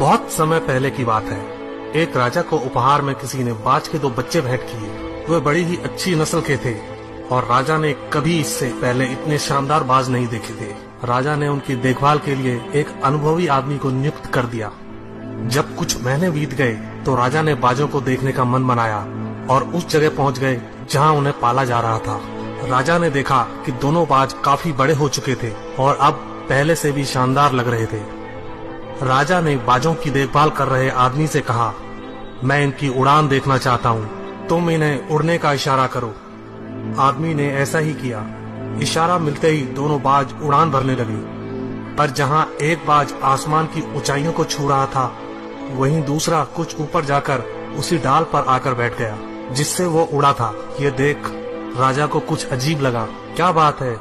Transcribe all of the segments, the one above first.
बहुत समय पहले की बात है। एक राजा को उपहार में किसी ने बाज के 2 बच्चे भेंट किए। वे बड़ी ही अच्छी नस्ल के थे और राजा ने कभी इससे पहले इतने शानदार बाज नहीं देखे थे। राजा ने उनकी देखभाल के लिए एक अनुभवी आदमी को नियुक्त कर दिया। जब कुछ महीने बीत गए तो राजा ने बाजों को देखने का मन बनाया और उस जगह पहुंच गए जहां उन्हें पाला जा रहा था। राजा ने देखा कि दोनों बाज काफी बड़े हो चुके थे और अब पहले से भी शानदार लग रहे थे। राजा ने बाजों की देखभाल कर रहे आदमी से कहा, मैं इनकी उड़ान देखना चाहता हूँ, तुम इन्हें उड़ने का इशारा करो। आदमी ने ऐसा ही किया। इशारा मिलते ही दोनों बाज उड़ान भरने लगे, पर जहाँ एक बाज आसमान की ऊंचाइयों को छू रहा था, वहीं दूसरा कुछ ऊपर जाकर उसी डाल पर आकर बैठ गया जिससे वो उड़ा था। ये देख राजा को कुछ अजीब लगा। क्या बात है,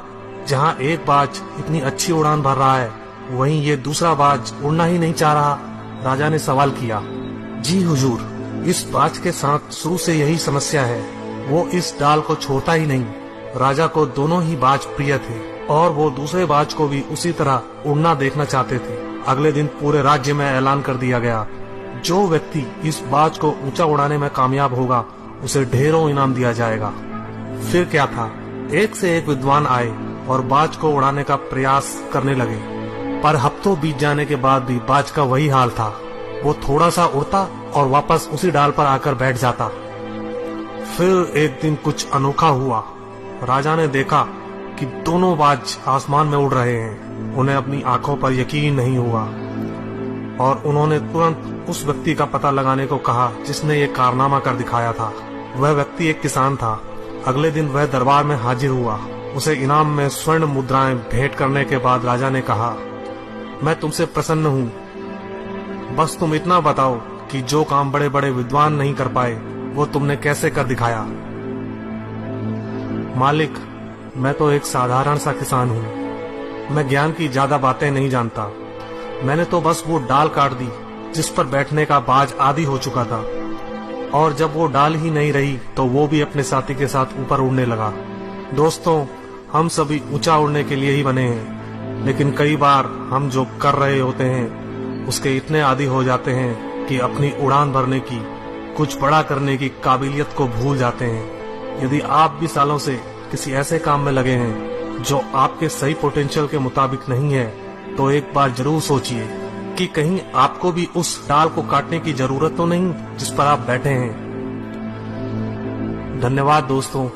जहाँ एक बाज इतनी अच्छी उड़ान भर रहा है, वहीं ये दूसरा बाज उड़ना ही नहीं चाह रहा। राजा ने सवाल किया, जी हुजूर, इस बाज के साथ शुरू से यही समस्या है, वो इस डाल को छोड़ता ही नहीं। राजा को दोनों ही बाज प्रिय थे और वो दूसरे बाज को भी उसी तरह उड़ना देखना चाहते थे। अगले दिन पूरे राज्य में ऐलान कर दिया गया, जो व्यक्ति इस बाज को ऊंचा उड़ाने में कामयाब होगा उसे ढेरों इनाम दिया जाएगा। फिर क्या था, एक से एक विद्वान आए और बाज को उड़ाने का प्रयास करने लगे, पर हफ्तों बीत जाने के बाद भी बाज का वही हाल था। वो थोड़ा सा उड़ता और वापस उसी डाल पर आकर बैठ जाता। फिर एक दिन कुछ अनोखा हुआ। राजा ने देखा कि दोनों बाज आसमान में उड़ रहे हैं। उन्हें अपनी आंखों पर यकीन नहीं हुआ और उन्होंने तुरंत उस व्यक्ति का पता लगाने को कहा जिसने ये कारनामा कर दिखाया था। वह व्यक्ति एक किसान था। अगले दिन वह दरबार में हाजिर हुआ। उसे इनाम में स्वर्ण मुद्राएं भेंट करने के बाद राजा ने कहा, मैं तुमसे प्रसन्न हूँ, बस तुम इतना बताओ कि जो काम बड़े बड़े विद्वान नहीं कर पाए वो तुमने कैसे कर दिखाया। मालिक, मैं तो एक साधारण सा किसान हूँ। मैं ज्ञान की ज्यादा बातें नहीं जानता। मैंने तो बस वो डाल काट दी जिस पर बैठने का बाज आदी हो चुका था, और जब वो डाल ही नहीं रही तो वो भी अपने साथी के साथ ऊपर उड़ने लगा। दोस्तों, हम सभी ऊंचा उड़ने के लिए ही बने हैं, लेकिन कई बार हम जो कर रहे होते हैं उसके इतने आदी हो जाते हैं कि अपनी उड़ान भरने की, कुछ बड़ा करने की काबिलियत को भूल जाते हैं। यदि आप भी सालों से किसी ऐसे काम में लगे हैं जो आपके सही पोटेंशियल के मुताबिक नहीं है, तो एक बार जरूर सोचिए कि कहीं आपको भी उस डाल को काटने की जरूरत तो नहीं जिस पर आप बैठे हैं। धन्यवाद दोस्तों।